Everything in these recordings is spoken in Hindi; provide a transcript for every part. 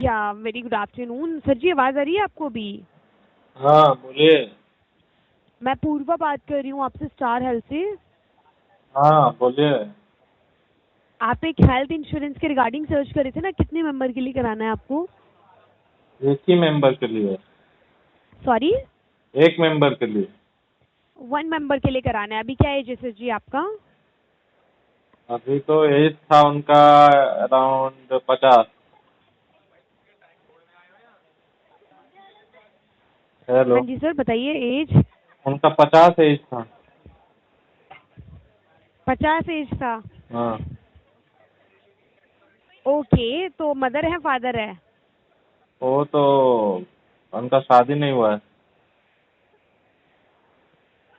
या वेरी गुड आफ्टरनून सर जी, आवाज़ आ रही है आपको भी? हाँ बोलिए। मैं पूर्वा बात कर रही हूँ आपसे, स्टार हेल्थ से। हाँ बोलिए। आप एक हेल्थ इंश्योरेंस के रिगार्डिंग सर्च कर रहे थे ना, कितने मेंबर के लिए कराना है आपको? एक ही मेंबर के लिए। सॉरी? एक मेंबर के लिए। 1 मेंबर के लिए कराना है। अभी क्या एज है सर जी आपका? अभी तो एज था उनका अराउंड 50। हाँ हेलो। जी सर, बताइए एज। उनका 50 एज था। 50 एज था। हाँ। ओके, तो मदर है फादर है? वो तो उनका शादी नहीं हुआ है।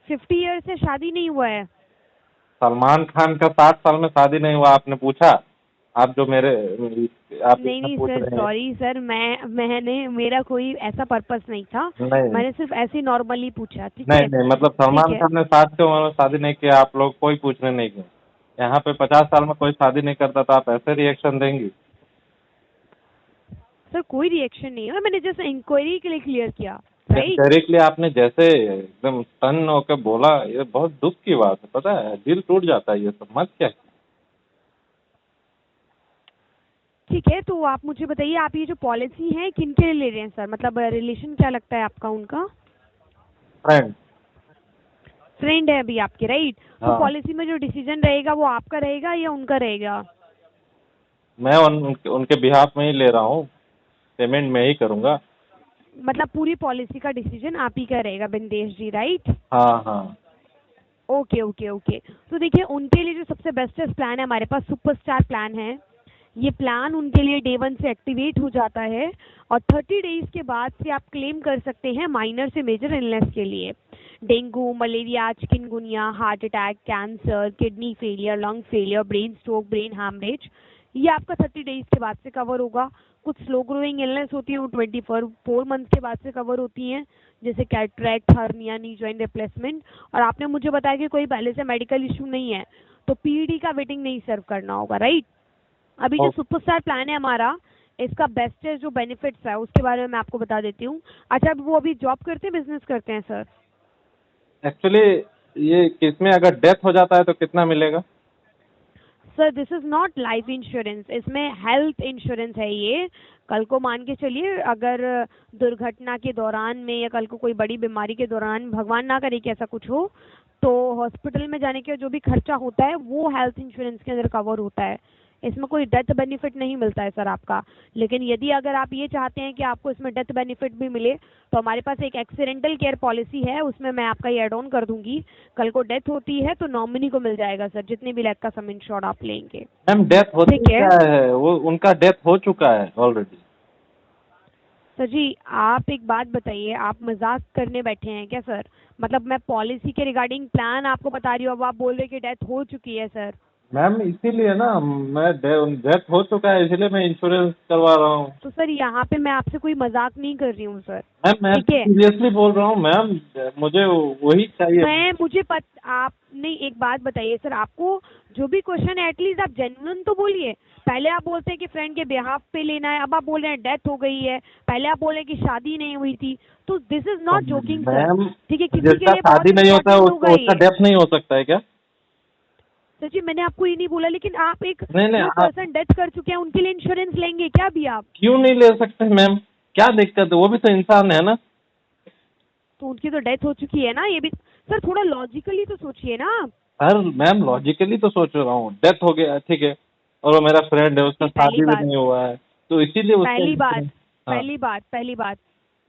50 ईयर्स से शादी नहीं हुआ है? सलमान खान का 60 साल में शादी नहीं हुआ, आपने पूछा? आप जो मेरे आप नहीं इसमें नहीं पूछ सर, रहे हैं। सॉरी सर, मैंने मेरा कोई ऐसा पर्पस नहीं था। नहीं मैंने सिर्फ ऐसे नॉर्मली पूछा, ठीक नहीं है? नहीं, मतलब ठीक सलमान है खान ने 60 की उम्र में शादी नहीं किया, आप लोग कोई पूछने नहीं गए। यहाँ पे 50 साल में कोई शादी नहीं करता, तो आप ऐसे रिएक्शन देंगी? सर, कोई रिएक्शन नहीं है, मैंने जस्ट इंक्वायरी के लिए क्लियर किया। राइट? डायरेक्टली आपने जैसे एकदम टन होकर बोला, ये बहुत दुख की बात है, पता है, दिल टूट जाता है ये सब, मत क्या। ठीक है, तो आप मुझे बताइए, आप ये जो पॉलिसी है किनके लिए ले रहे हैं सर? मतलब रिलेशन क्या लगता है आपका उनका? फ्रेंड। फ्रेंड है अभी आपके, राइट? तो हाँ। पॉलिसी में जो डिसीजन रहेगा वो आपका रहेगा या उनका रहेगा? मैं उनके बिहाफ में ही ले रहा हूँ, पेमेंट मैं ही करूँगा। मतलब पूरी पॉलिसी का डिसीजन आप ही का रहेगा बिंदेश जी, राइट? हाँ हाँ। Okay okay okay. तो देखिए, उनके लिए जो सबसे बेस्टेस्ट प्लान है हमारे पास, सुपरस्टार प्लान है। ये प्लान उनके लिए डे 1 से एक्टिवेट हो जाता है और 30 डेज के बाद से आप क्लेम कर सकते हैं माइनर से मेजर इलनेस के लिए। Dengue, malaria, chikungunya, heart attack, cancer, kidney failure, lung failure, brain stroke, brain haemorrhage, ये आपका 30 डेज के बाद से कवर होगा। कुछ स्लो ग्रोइंग इलनेस होती है, वो 24 मंथ के बाद से कवर होती हैं, जैसे cataract, hernia, knee joint replacement. और आपने मुझे बताया कि कोई पहले से मेडिकल इशू नहीं है, तो पीडी का वेटिंग नहीं सर्व करना होगा, राइट? अभी जो ओ, सुपरस्टार प्लान है हमारा, इसका बेस्ट जो बेनिफिट्स है उसके बारे में मैं आपको बता देती हूँ। अच्छा, वो अभी जॉब करते हैं, बिजनेस करते हैं सर? एक्चुअली ये किसमें अगर डेथ हो जाता है तो कितना मिलेगा? Sir, this is not life insurance, इसमें हेल्थ इंश्योरेंस है ये। कल को मान के चलिए, अगर दुर्घटना के दौरान में या कल को कोई बड़ी बीमारी के दौरान, भगवान ना करे कि ऐसा कुछ हो, तो हॉस्पिटल में जाने का जो भी खर्चा होता है वो हेल्थ इंश्योरेंस के अंदर कवर होता है। इसमें कोई डेथ बेनिफिट नहीं मिलता है सर आपका। लेकिन यदि अगर आप ये चाहते हैं कि आपको इसमें डेथ बेनिफिट भी मिले, तो हमारे पास एक एक्सीडेंटल केयर पॉलिसी है, उसमें मैं आपका ये एड ऑन कर दूंगी। कल को डेथ होती है तो नॉमिनी को मिल जाएगा सर, जितने भी लाख का सम इंश्योर्ड आप लेंगे। मैम डेथ होती ठीक है क्या है, वो उनका डेथ हो चुका है ऑलरेडी। सर जी, आप एक बात बताइए, आप मजाक करने बैठे हैं क्या सर? मतलब मैं पॉलिसी के रिगार्डिंग प्लान आपको बता रही हूँ, अब आप बोल रहे हैं कि डेथ हो चुकी है सर। मैम इसीलिए ना, मैं डेथ हो चुका है इसीलिए मैं इंश्योरेंस करवा रहा हूँ। तो सर, यहाँ पे मैं आपसे कोई मजाक नहीं कर रही हूँ सर। मैम मैं ठीक है, सीरियसली बोल रहा हूँ मैम, मुझे वही चाहिए। मैं मुझे आप नहीं, एक बात बताइए सर, आपको जो भी क्वेश्चन है एटलीस्ट आप जेन्युइन तो बोलिए। पहले आप बोलते हैं कि फ्रेंड के बिहाफ पे लेना है, अब आप बोल रहे हैं डेथ हो गई है। पहले आप बोल रहे हैं कि शादी नहीं हुई थी। तो दिस इज तो नॉट जोकिंग सर। मैम ठीक है, किसी के जिसका लिए बहुत शादी नहीं होता है इंपॉर्टेंट होगा उसको उसका ये। डेथ नहीं हो सकता है क्या? सर जी, मैंने आपको ये नहीं बोला, लेकिन आप एक, नहीं नहीं, जो आप पर्सन डेथ कर चुके हैं उनके लिए इंश्योरेंस लेंगे क्या अभी आप? क्यों नहीं ले सकते मैम? क्या दिक्कत है, वो भी तो इंसान है ना। तो उनकी तो डेथ हो चुकी है ना, ये भी सर, थोड़ा लॉजिकली तो सोचिए ना आप। सर मैम लॉजिकली तो सोच रहा हूँ, डेथ हो गया ठीक है, और वो मेरा फ्रेंड है, उसका जी, पहली शादी भी बात, नहीं हुआ है, तो इसीलिए उसका पहली बात, इंश्योरेंस। हाँ। पहली बात,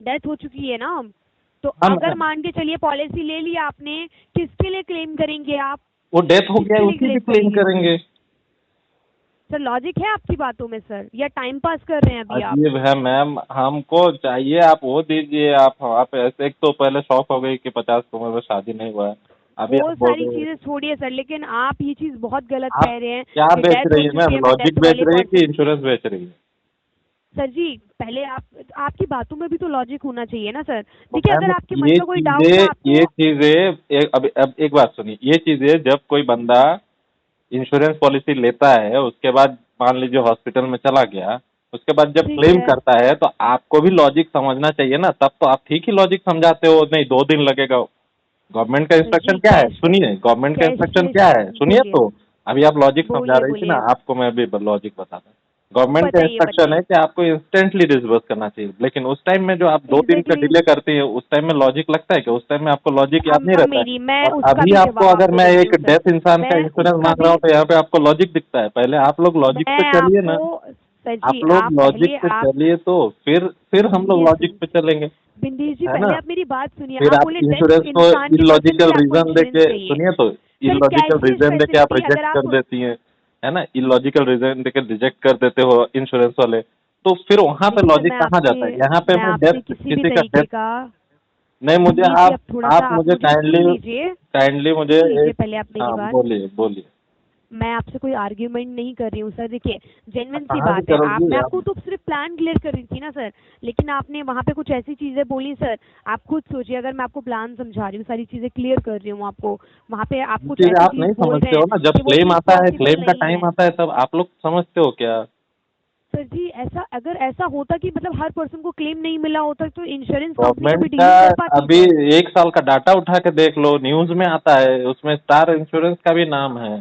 डेथ हो चुकी है ना। तो हाँ अगर मैम, मान के चलिए पॉलिसी ले ली आपने, किसके लिए क्लेम करेंगे आप? वो डेथ हो गया किसके है लिए उसी भी क्लेम क्लेम करेंगे? करेंगे। सर, लॉजिक है आपकी बातों में सर, या टाइम पास कर रहे हैं अभी आप? अजीब है मैम, हमको चाहिए आप वो दीजिए, आप ऐसे, एक तो पहले शॉक हो गई कि 50 की उम्र में शादी नहीं हुआ है, अभी वो आप बोल सारी रहे हैं। चीजें छोड़िए सर, लेकिन आप ये चीज बहुत गलत आप कह रहे हैं क्या कि बेच डेथ रही हो है चुकी मैम, है, मैं लॉजिक डेथ बेच वाले रही है कि पर्सन। इंश्योरेंस बेच रही है? सर जी, पहले आप, आपकी बातों में भी तो लॉजिक होना चाहिए ना सर। तो देखिए, मैम अगर आपके मन में कोई डाउट है ये आपको। चीजें अब एक बात सुनिए, ये चीजें जब कोई बंदा इंश्योरेंस पॉलिसी लेता है उसके बाद मान लीजिए हॉस्पिटल में चला गया, उसके बाद जब ठीक क्लेम है। करता है तो आपको भी लॉजिक समझना चाहिए ना, तब तो आप ठीक ही लॉजिक समझाते हो, नहीं 2 दिन लगेगा। गवर्नमेंट का सर इंस्ट्रक्शन जी क्या है सुनिए, गवर्नमेंट का इंस्ट्रक्शन क्या है कैशलेस सुनिए बोलिए तो। अभी आप लॉजिक समझा बोलिए रही थी ना, बोलिए आपको मैं भी लॉजिक बताता हूँ। गवर्नमेंट का बताइए इंस्ट्रक्शन है बताइए। कि आपको इंस्टेंटली डिसबर्स करना चाहिए, लेकिन उस टाइम में जो आप 2 दिन का एग्जैक्टली डिले करती है, उस टाइम में लॉजिक लगता है कि उस टाइम में आपको लॉजिक याद नहीं अब रहता है। मेरी मैं और उसका अभी भी आपको जवाब अगर आपको मैं देती एक हूँ सर। डेफ इंसान का मैं इंश्योरेंस उसका मांग रहा भी हूँ तो यहाँ पे आपको लॉजिक दिखता है, पहले आप लोग लॉजिक पे मैं चलिए ना। आपको सर आप जी लोग आप लॉजिक पहले पे आप चलिए तो फिर हम लोग सुनिए लॉजिक पे चलेंगे, बिंदेश जी है पहले ना। आप मेरी बात सुनिए। फिर आप आप बोले डेफ इंश्योरेंस को इंसान के बदले में इलॉजिकल भी आपको रीजन इंश्योरेंस देके चाहिए। सुनिए तो, सर इलॉजिकल कैशलेस रीजन देके आप फैसिलिटी रिजेक्ट अगर कर आप देती हैं, है ना, इलॉजिकल रीजन देके रिजेक्ट कर देते हो इंश्योरेंस वाले, तो फिर वहां पे देखिए सर लॉजिक कहाँ जाता है, यहाँ पे मैं मैं आपसे डेथ किसी भी किसी का तरीके डेथ। का नहीं मुझे बिंदेश जी अब थोड़ा सा आप आप मुझे मुझे काइंडली काइंडली मुझे सुन लीजिए एक, पहले आप मेरी हाँ बात। बोलिए बोलिए। मैं आपसे कोई आर्ग्यूमेंट नहीं कर रही हूँ सर। देखिए जेन्युइन सी कहाँ की बात है। आप करोगी मैं आप। आपको तो सिर्फ प्लान क्लियर कर रही थी ना सर, लेकिन आपने वहाँ पे कुछ ऐसी चीजें बोली सर। आप खुद सोचिए, अगर मैं आपको प्लान समझा रही हूँ, सारी चीजें क्लियर कर रही हूँ आपको, वहाँ पे आप कुछ चीज ऐसी आप चीज नहीं बोल रहे समझते हो हैं ना, जब कि वो क्लेम चीज आता है, पॉसिबल क्लेम का नहीं टाइम है। आता है, तब आप लोग समझते हो क्या। सर जी ऐसा अगर ऐसा होता कि मतलब हर पर्सन को क्लेम नहीं मिला होता तो इंश्योरेंस कंपनी गवर्नमेंट कभी का डील नहीं कर पाती अभी सर। 1 साल का डाटा उठा के देख लो, न्यूज में आता है, उसमें स्टार इंश्योरेंस का भी नाम है,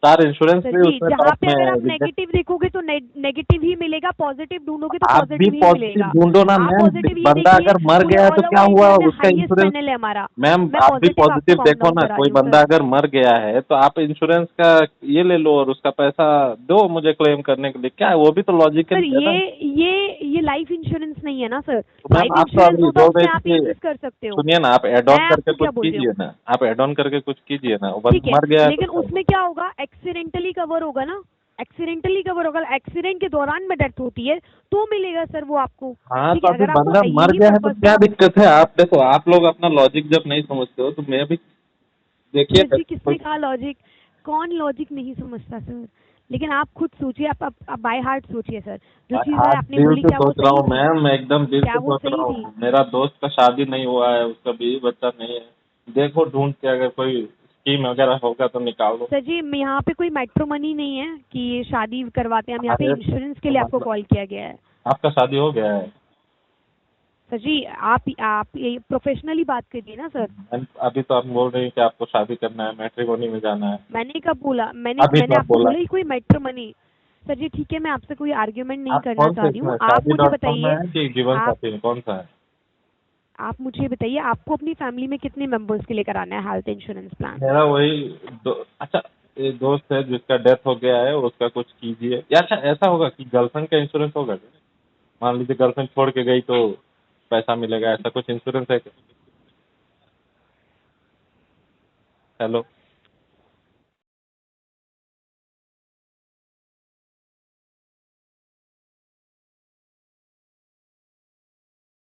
स्टार इंश्योरेंस सर भी जी उसमें जहाँ टॉप पे में अगर है। आप नेगेटिव देखोगे तो नेगेटिव ही मिलेगा, पॉजिटिव ढूंढोगे तो आप भी पॉजिटिव ही पॉजिटिव मिलेगा। ढूंढो ना आप मैम, पॉजिटिव ये बंदा देखिए अगर मर पूरे गया है तो ऑल क्या ओवर हुआ इंडिया में उसका हाईएस्ट इंश्योरेंस। पैनल है हमारा। मैम मैं आप भी पॉजिटिव आपको पॉजिटिव काउंट देखो डाउन ना, करा कोई रही हूँ बंदा सर। अगर मर गया है तो आप इंश्योरेंस का ये ले लो और उसका पैसा दो मुझे क्लेम करने के लिए, क्या है वो भी तो सर लॉजिकल है ना। ये लाइफ इंश्योरेंस नहीं है ना सर। तो मैम लाइफ आप तो इंश्योरेंस अभी होता बोल उसमें रहे थे आप ये कि, चीज कर सकते हो। सुनिए ना, आप एड ऑन मैं करके आपको क्या कुछ बोल रही हूँ। कीजिए ना, आप एड ऑन करके कुछ कीजिए ना, वो ठीक बंदा है मर गया है तो लेकिन क्या हुआ। उसमें क्या होगा, एक्सीडेंटली कवर होगा ना। एक्सीडेंटली कवर होगा, एक्सीडेंट के दौरान में डेथ होती है तो मिलेगा सर वो आपको। हाँ ठीक तो है अभी अगर आपको बंदा मर यही गया है तो पर्पस क्या था। दिक्कत है। आप देखो, आप लोग अपना लॉजिक जब नहीं समझते हो तो मैं भी देखिए सर जी किसने कहा लॉजिक, कौन लॉजिक नहीं समझता सर। लेकिन आप खुद सोचिए, आप बाय हार्ट सोचिए सर। जो चीज़ आज आपने दिल बोली से क्या वो सोच रहा सही हूँ थी? मैम, मैं एकदम दिल क्या से वो सोच सही रहा थी? हूँ, मेरा दोस्त का शादी नहीं हुआ है, उसका बीवी बच्चा नहीं है, देखो ढूंढ के अगर कोई स्कीम वगैरह होगा तो निकाल दो। सर जी यहाँ पे कोई मैट्रिमोनी नहीं है कि शादी करवाते हैं हम। यहाँ पे अरे इंश्योरेंस के तो लिए आपको मतलब कॉल किया गया है। आपका शादी हो गया है। सर जी आप ये प्रोफेशनली बात करिए ना सर। अभी तो आप बोल रहे हैं कि आपको शादी करना है, मैट्रिमोनी में जाना है। मैंने कब बोला, मैंने अभी मैंने तो आप आपको बोला। बोला ही कोई मैट्रिमोनी। सर जी ठीक है, मैं आपसे कोई आर्ग्यूमेंट नहीं आप करना कौन चाह से रही हूँ। इसमें आप मुझे शादी.com में बताइए, है कि जीवन आप साथी में, कौन सा है। आप मुझे बताइए आपको अपनी फैमिली में कितने मेंबर्स के लिए कराना है हेल्थ इंश्योरेंस प्लान? मेरा वही अच्छा, एक दोस्त है जिसका डेथ हो गया है, उसका कुछ कीजिए। या अच्छा ऐसा होगा कि गर्लफ्रेंड का इंश्योरेंस होगा क्या? मान लीजिए गर्लफ्रेंड छोड़ के गई तो पैसा मिलेगा, ऐसा कुछ इंश्योरेंस है क्या? हेलो।